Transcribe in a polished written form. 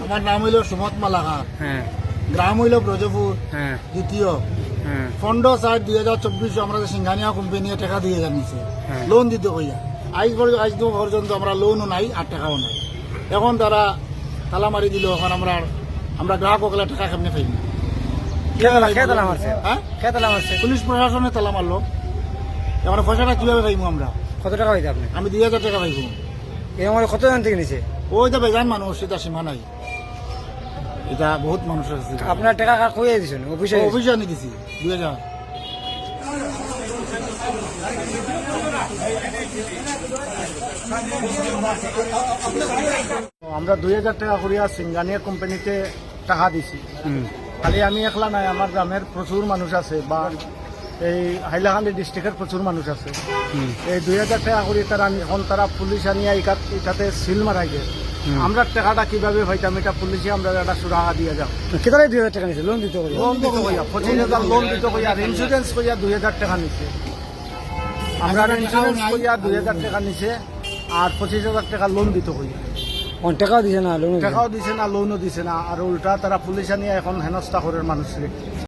আমার নাম হইল সুমত মালাকা, গ্রাম হইল ব্রজপুর দ্বিতীয়। 15/4/2024 আমরা সিঙ্গানিয়া কোম্পানি টাকা দিয়ে জানিয়েছে লোন দিতে কইয়া। আজ পর্যন্ত আমরা লোনও নাই আর টাকাও নাই। এখন তারা তালা মারি দিল। এখন আমরা গ্রাহক হলে টাকা কেমনে পাই? পুলিশ প্রশাসনে তালা মারলো। এখন পয়সাটা কিভাবে পাইবো আমরা? কত টাকা পাইতে আপনি? আমি 2000 টাকা পাইবো। আমার কতজন থেকে নিছে? ওই তো বেজান মানুষ, সেটা সীমা নাই। এটা বহুত মানুষ আছে। আপনার টাকা কইয়া দিছেন? অফিসে আনি দিছি 2000। আমরা 2000 টাকা করিয়া সিঙ্গানিয়া কোম্পানিতে টাকা দিছি। খালি আমি একলা নাই, আমার গ্রামের প্রচুর মানুষ আছে, বা এই হাইলাকান্দি ডিস্ট্রিক্টের প্রচুর মানুষ আছে। এই 2000 টাকা করে তারা পুলিশ আনিয়া এটাতে সিল মারাই যায়। আমরা টাকাটা কিভাবে পাইতাম? এটা পুলিশে আমরা একটা সুরাহা দিয়ে যাও। কেতারে 2000 টাকা নিছে? লোন দিতে কইয়া 25,000 লোন দিতে কইয়া, ইন্স্যুরেন্স কইয়া 2000 টাকা নিছে। আমরা ইন্স্যুরেন্স কইয়া 2000 টাকা নিছে, আর 25,000 টাকা লোন দিতে কইয়া। টাকাও দিছে না, টাকাও দিছে না, লোনও দিছে না। আর উল্টা তারা পুলিশ আনিয়া এখন হেনস্থা করে মানুষকে।